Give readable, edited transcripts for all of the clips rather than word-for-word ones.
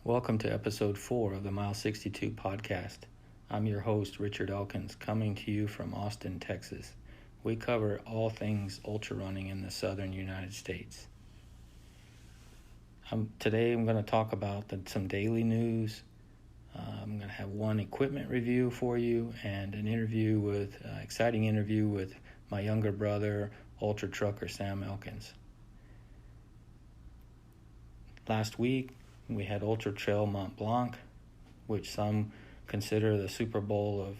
Welcome to episode 4 of the Mile 62 podcast. I'm your host, Richard Elkins, coming to you from Austin, Texas. We cover all things ultra running in the southern United States. Today I'm going to talk about some daily news. I'm going to have one equipment review for you and an exciting interview with my younger brother, ultra trucker Sam Elkins. Last week, we had Ultra Trail Mont Blanc, which some consider the Super Bowl of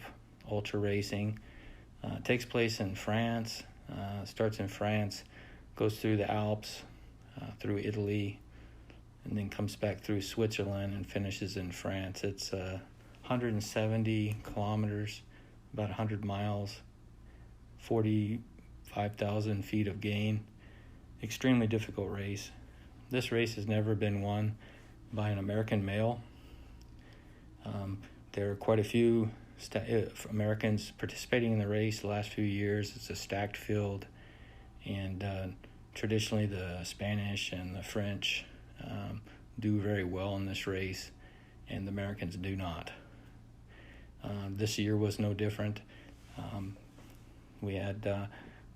ultra racing. It takes place in France, starts in France, goes through the Alps, through Italy, and then comes back through Switzerland and finishes in France. It's 170 kilometers, about 100 miles, 45,000 feet of gain. Extremely difficult race. This race has never been won by an American male. There are quite a few Americans participating in the race the last few years. It's a stacked field, and traditionally the Spanish and the French do very well in this race, and the Americans do not. This year was no different. We had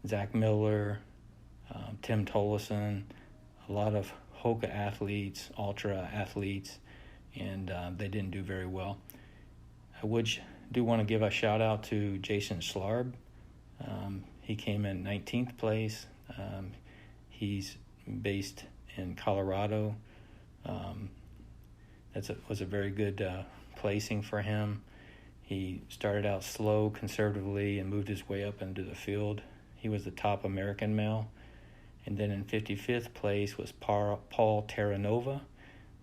Zach Miller, Tim Tollefson, a lot of Hoka athletes, ultra athletes, and they didn't do very well. I do want to give a shout out to Jason Schlarb. He came in 19th place. He's based in Colorado. Was a very good placing for him. He started out slow, conservatively, and moved his way up into the field. He was the top American male. And then in 55th place was Paul Terranova,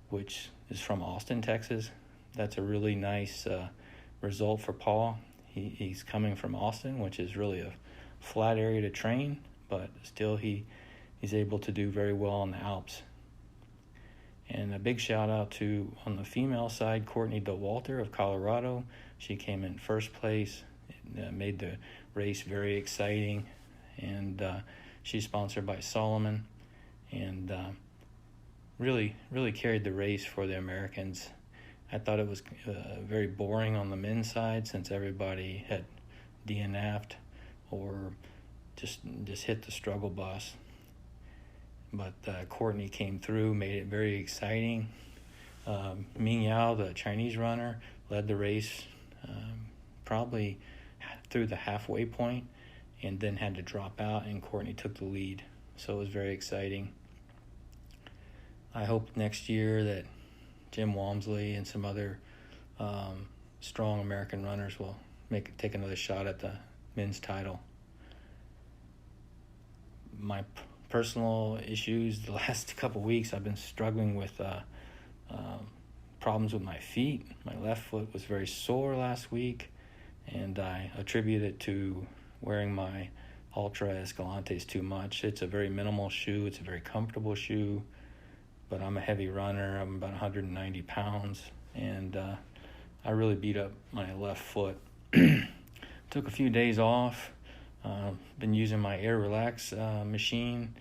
which is from Austin, Texas. That's a really nice result for Paul. He's coming from Austin, which is really a flat area to train, but still he's able to do very well on the Alps. And a big shout out to, on the female side, Courtney Dauwalter of Colorado. She came in first place. It made the race very exciting, and she's sponsored by Solomon, and really carried the race for the Americans. I thought it was very boring on the men's side since everybody had DNF'd or just hit the struggle bus. But Courtney came through, made it very exciting. Ming Yao, the Chinese runner, led the race probably through the halfway point, and then had to drop out, and Courtney took the lead. So it was very exciting. I hope next year that Jim Walmsley and some other strong American runners will take another shot at the men's title. My personal issues the last couple weeks, I've been struggling with problems with my feet. My left foot was very sore last week, and I attribute it to wearing my Ultra Escalantes too much. It's a very minimal shoe. It's a very comfortable shoe, but I'm a heavy runner. I'm about 190 pounds, and I really beat up my left foot. Took a few days off. Been using my Air Relax machine,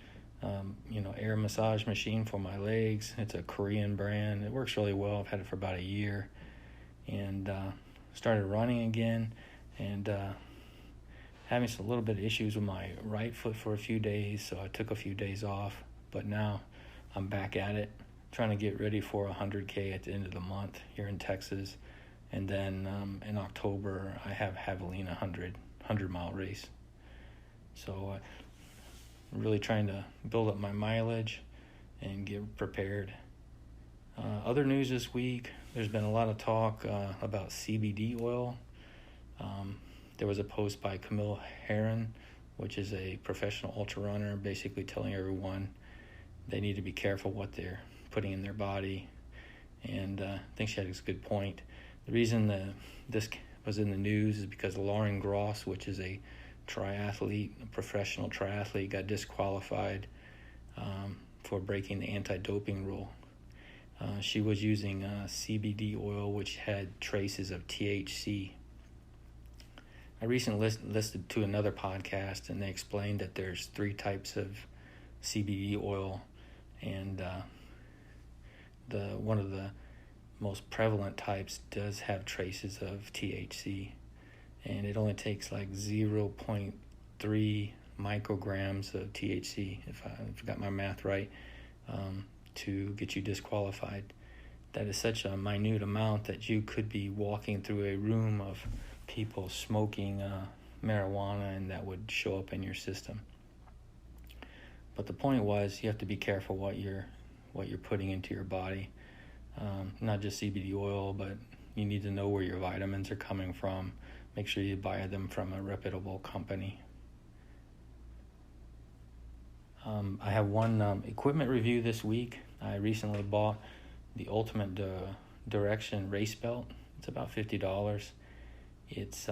air massage machine for my legs. It's a Korean brand. It works really well. I've had it for about a year, and started running again, and having a little bit of issues with my right foot for a few days, so I took a few days off. But now I'm back at it, trying to get ready for 100K at the end of the month here in Texas. And then in October, I have Javelina 100-mile race. So I'm really trying to build up my mileage and get prepared. Other news this week, there's been a lot of talk about CBD oil. There was a post by Camille Heron, which is a professional ultra runner, basically telling everyone they need to be careful what they're putting in their body. And I think she had a good point. The reason this was in the news is because Lauren Gross, which is a professional triathlete, got disqualified for breaking the anti-doping rule. She was using CBD oil, which had traces of THC. I recently listened to another podcast, and they explained that there's 3 types of CBD oil, and one of the most prevalent types does have traces of THC, and it only takes like 0.3 micrograms of THC, if I got my math right, to get you disqualified. That is such a minute amount that you could be walking through a room of people smoking marijuana, and that would show up in your system. But the point was, you have to be careful what you're putting into your body. Not just CBD oil, but you need to know where your vitamins are coming from. Make sure you buy them from a reputable company. I have one equipment review this week. I recently bought the Ultimate Direction race belt. It's about $50. It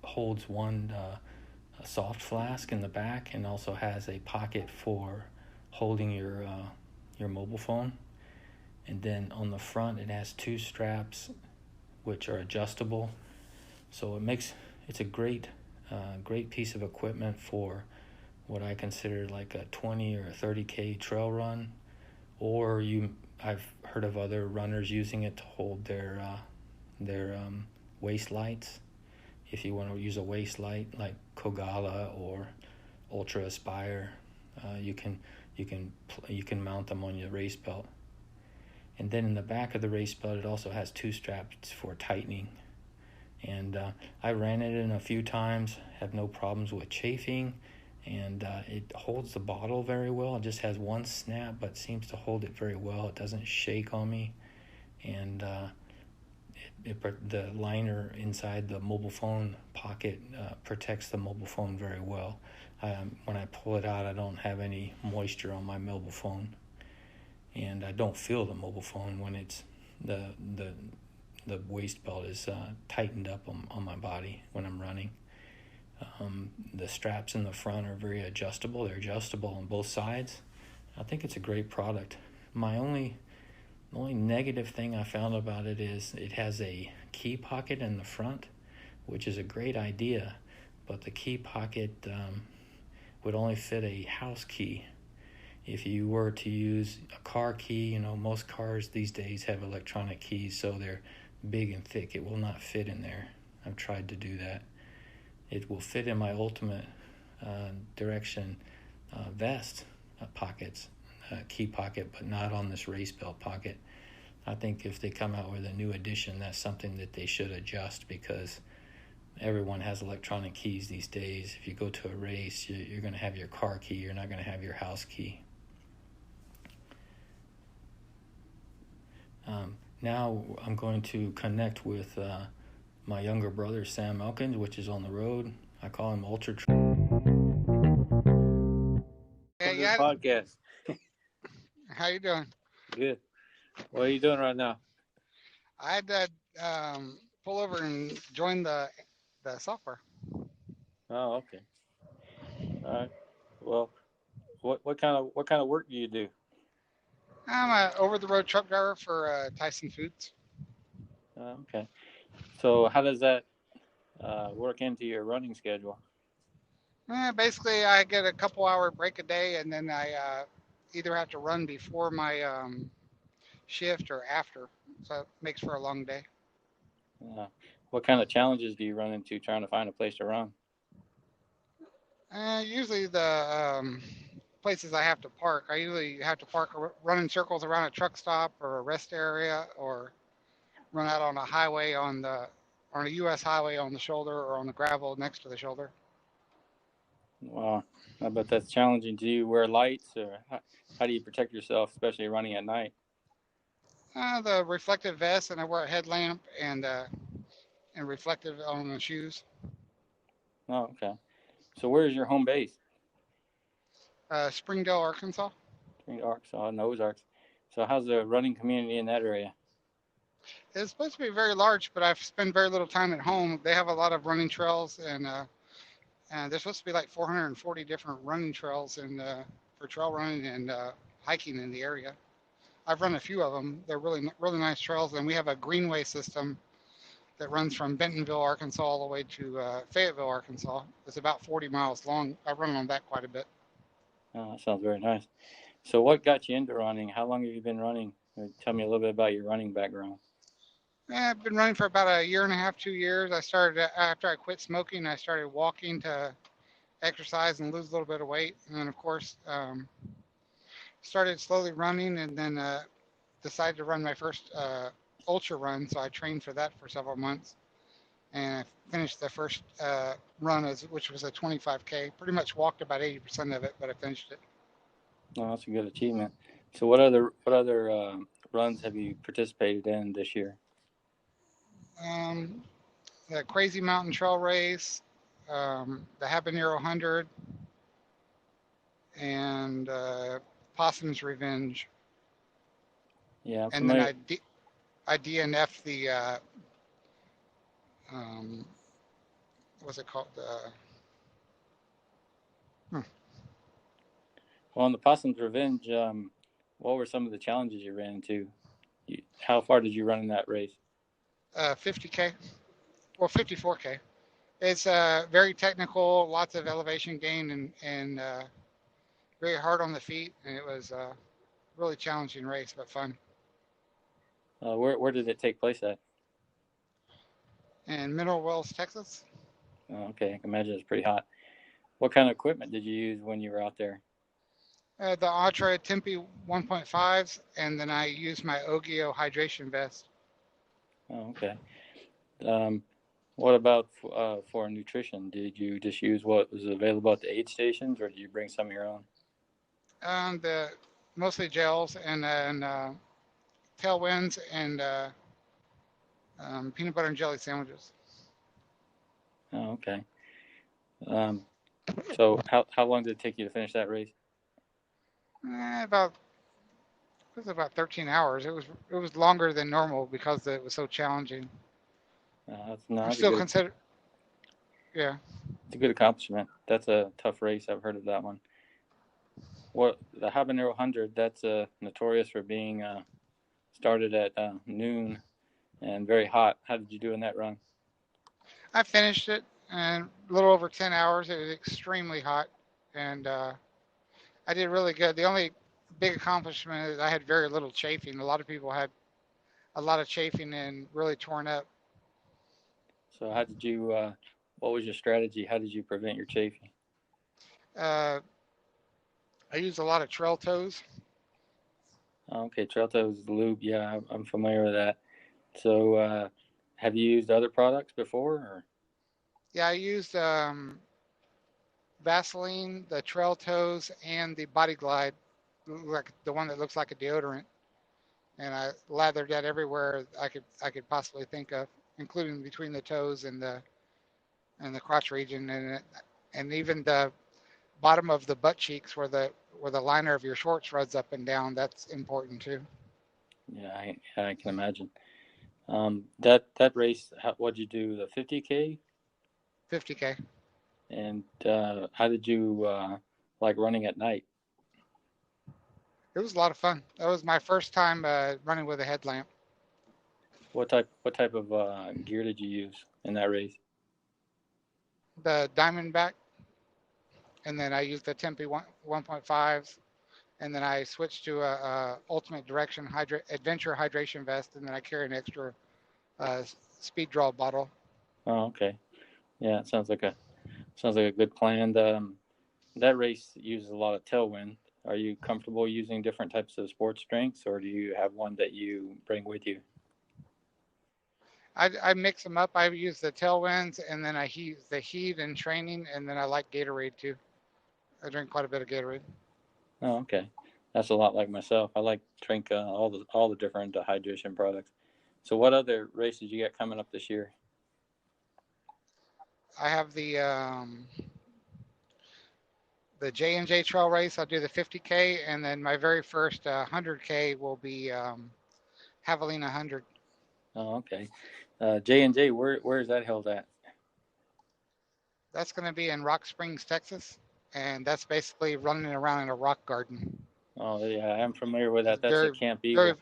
holds one a soft flask in the back, and also has a pocket for holding your mobile phone. And then on the front, it has 2 straps which are adjustable. So it's a great piece of equipment for what I consider like a 20 or 30K trail run, or I've heard of other runners using it to hold their waist lights. If you want to use a waist light like Kogala or Ultra Aspire, you can mount them on your race belt. And then in the back of the race belt, it also has 2 straps for tightening. And I ran it in a few times, have no problems with chafing, and it holds the bottle very well. It just has 1 snap, but seems to hold it very well. It doesn't shake on me, and the liner inside the mobile phone pocket protects the mobile phone very well. When I pull it out, I don't have any moisture on my mobile phone, and I don't feel the mobile phone when it's the waist belt is tightened up on my body when I'm running. The straps in the front are very adjustable. They're adjustable on both sides. I think it's a great product. The only negative thing I found about it is it has a key pocket in the front, which is a great idea, but the key pocket would only fit a house key. If you were to use a car key, most cars these days have electronic keys, so they're big and thick. It will not fit in there. I've tried to do that. It will fit in my Ultimate Direction vest pockets, key pocket, but not on this race belt pocket. I think if they come out with a new edition, that's something that they should adjust, because everyone has electronic keys these days. If you go to a race, you're going to have your car key. You're not going to have your house key. Now I'm going to connect with my younger brother, Sam Elkins, which is on the road. I call him Ultra Trail. Hey, Podcast. how you doing? Good. What are you doing right now? I had to pull over and join the software. Oh, okay. All right. Well, what kind of work do you do? I'm an over-the-road truck driver for Tyson Foods. Okay. So how does that work into your running schedule? Basically, I get a couple-hour break a day, and then I either have to run before my shift or after, so it makes for a long day. What kind of challenges do you run into trying to find a place to run? Usually the places I have to park, I usually have to park run in circles around a truck stop or a rest area, or run out on a highway on a U.S. highway on the shoulder, or on the gravel next to the shoulder. Wow, I bet that's challenging. Do you wear lights, or how do you protect yourself, especially running at night? The reflective vest, and I wear a headlamp and reflective on the shoes. Oh, okay. So where is your home base? Springdale, Arkansas. Arkansas, in the Ozarks. So how's the running community in that area? It's supposed to be very large, but I've spent very little time at home. They have a lot of running trails, and there's supposed to be like 440 different running trails for trail running and hiking in the area. I've run a few of them. They're really, really nice trails, and we have a greenway system that runs from Bentonville, Arkansas, all the way to Fayetteville, Arkansas. It's about 40 miles long. I run on that quite a bit. Oh, that sounds very nice. So what got you into running? How long have you been running? Tell me a little bit about your running background. I've been running for about a year and a half, 2 years. I started after I quit smoking. I started walking to exercise and lose a little bit of weight, and then of course started slowly running, and then decided to run my first ultra run. So I trained for that for several months, and I finished the first run, which was a 25K. Pretty much walked about 80% of it, but I finished it. Oh, that's a good achievement. So what other runs have you participated in this year? The Crazy Mountain Trail Race, the Habanero Hundred, and Possum's Revenge. Yeah, I'm And then familiar. I DNF'd the what's it called? Well, on the Possum's Revenge, what were some of the challenges you ran into? How far did you run in that race? 50K, well 54K. It's very technical, lots of elevation gain, and very hard on the feet, and it was a really challenging race, but fun. Where did it take place at? In Mineral Wells, Texas. Oh, okay, I can imagine it's pretty hot. What kind of equipment did you use when you were out there? The Ultra Tempe 1.5s, and then I used my Ogio hydration vest. Oh, okay. What about for nutrition? Did you just use what was available at the aid stations, or did you bring some of your own? The mostly gels, and then tailwinds, and peanut butter and jelly sandwiches. Oh, okay. So how long did it take you to finish that race? About it was about 13 hours. It was longer than normal because it was so challenging. I'm That's a still good consider, yeah. it's a good accomplishment. That's a tough race. I've heard of that one. What the Habanero Hundred? That's notorious for being started at noon and very hot. How did you do in that run? I finished it in a little over 10 hours. It was extremely hot, and I did really good. The only big accomplishment is I had very little chafing. A lot of people had a lot of chafing and really torn up. So how did you? What was your strategy? How did you prevent your chafing? Uh, I used a lot of trail toes. Oh, okay, Trail Toes lube. Yeah, I'm familiar with that. So have you used other products before? Or? Yeah, I used Vaseline, the trail toes, and the Body Glide, like the one that looks like a deodorant. And I lathered that everywhere I could possibly think of, including between the toes and the crotch region, and even the bottom of the butt cheeks where the liner of your shorts runs up and down. That's important too. Yeah, I can imagine. That race, what'd you do? The 50K? 50K. And how did you like running at night? It was a lot of fun. That was my first time running with a headlamp. What type of gear did you use in that race? The Diamondback, and then I used the Tempe 1.5s, and then I switched to a Ultimate Direction Adventure hydration vest, and then I carry an extra uh, speed draw bottle. Oh, okay. Yeah, it sounds like a good plan. That race uses a lot of tailwind. Are you comfortable using different types of sports drinks, or do you have one that you bring with you? I mix them up. I use the tailwinds, and then I use the heat in training, and then I like Gatorade too. I drink quite a bit of Gatorade. Oh, okay. That's a lot like myself. I like to drink all the different hydration products. So, what other races you got coming up this year? I have the J&J Trail Race. I'll do the 50K, and then my very first 100K will be Habanero 100. Oh, okay. J&J, where is that held at? That's going to be in Rock Springs, Texas, and that's basically running around in a rock garden. Oh, yeah, I'm familiar with that. That's Very, at Camp very,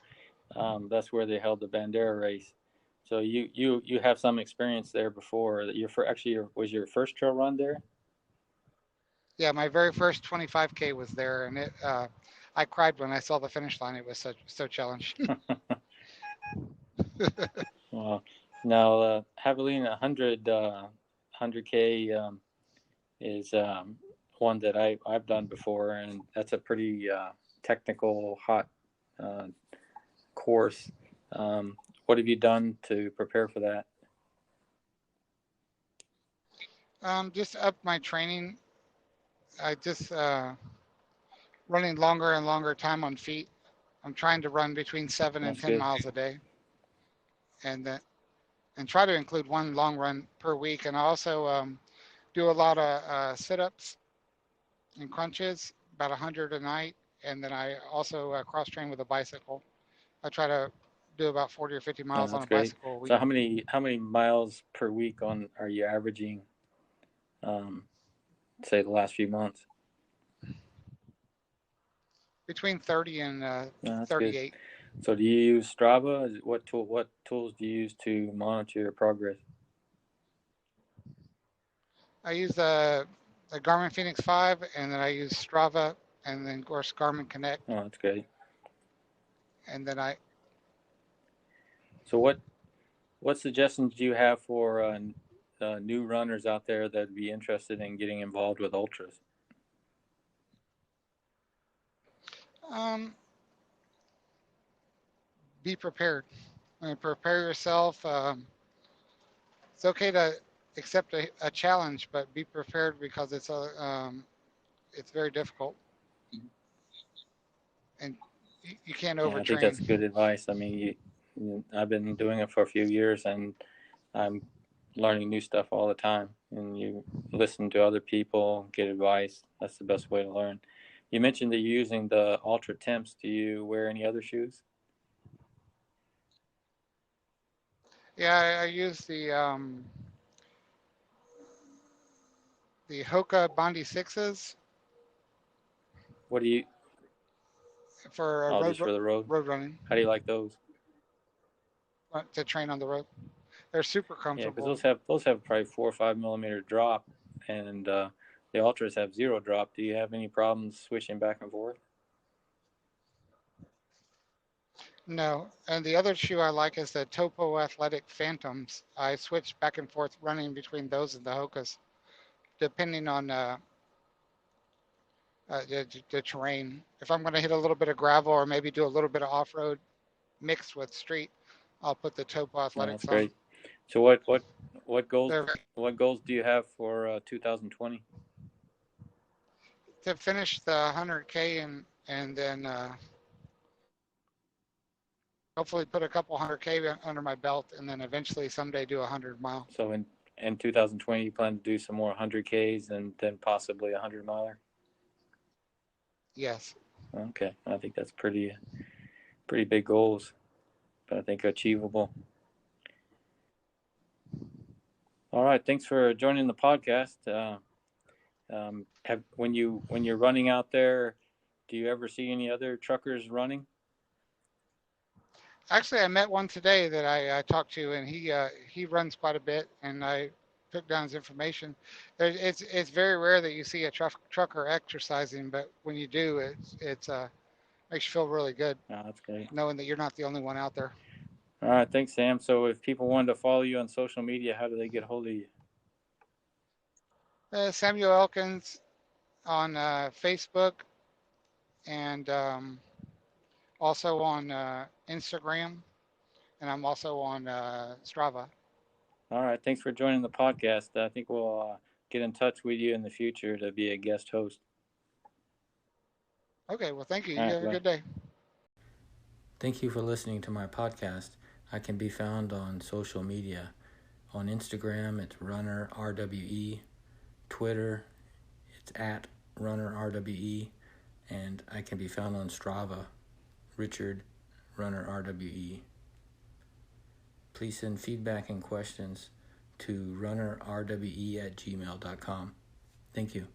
Eagle. That's where they held the Bandera race. So you have some experience there before. Was your first trail run there? Yeah, my very first 25K was there, and I cried when I saw the finish line. It was so challenging. Well, now Javelina 100K is one that I've done before, and that's a pretty technical, hot course. What have you done to prepare for that? Just up my training. I just running longer and longer time on feet. I'm trying to run between 7 and That's 10 good. miles a day, and try to include one long run per week. And I also do a lot of sit-ups and crunches, about 100 a night. And then I also cross train with a bicycle. I try to do about 40 or 50 Oh, miles on that's a great. bicycle a week. So how many miles per week are you averaging? Say the last few months. Between 30 and No, that's 38. good. So do you use Strava? What tools do you use to monitor your progress? I use the Garmin Phoenix 5, and then I use Strava, and then of course Garmin Connect, Oh, that's great. and then So what suggestions do you have for new runners out there that'd be interested in getting involved with ultras? Be prepared. I mean, prepare yourself. It's okay to accept a challenge, but be prepared because it's very difficult, and you can't Yeah, I think that's overtrain. good advice. I mean, I've been doing it for a few years, and I'm learning new stuff all the time. And you listen to other people, get advice. That's the best way to learn. You mentioned that you're using the Ultra Temps. Do you wear any other shoes? Yeah, I use the Hoka Bondi 6s What do you? for Oh, just for the road. road running How do you like those? to train on the road. They're super Yeah, because comfortable. those have probably 4 or 5 millimeter drop, and the Ultras have zero drop. Do you have any problems switching back and forth? No, and the other shoe I like is the Topo Athletic Phantoms. I switch back and forth running between those and the Hokas, depending on the terrain. If I'm going to hit a little bit of gravel or maybe do a little bit of off-road mixed with street, I'll put the Topo No, that's Athletics on. great. So what goals They're, do you have for 2020? to finish the 100K and then hopefully put a couple 100K under my belt, and then eventually someday do a 100 mile. So in 2020, you plan to do some more 100Ks and then possibly a 100 miler? Yes. Okay, I think that's pretty big goals, but I think achievable. All right, thanks for joining the podcast. When you're running out there, do you ever see any other truckers running? Actually, I met one today that I talked to, and he runs quite a bit, and I took down his information. It's very rare that you see a trucker exercising, but when you do, it's makes you feel really good Oh, that's great. knowing that you're not the only one out there. All right, thanks, Sam. So if people wanted to follow you on social media, how do they get a hold of you? Samuel Elkins on Facebook, and also on Instagram, and I'm also on Strava. All right, thanks for joining the podcast. I think we'll get in touch with you in the future to be a guest host. Okay, well, thank you. All You right, have a bye. good day. Thank you for listening to my podcast. I can be found on social media. On Instagram, it's runnerrwe. Twitter, it's at runnerrwe. And I can be found on Strava, Richard Runner RWE. Please send feedback and questions to runnerrwe@gmail.com. Thank you.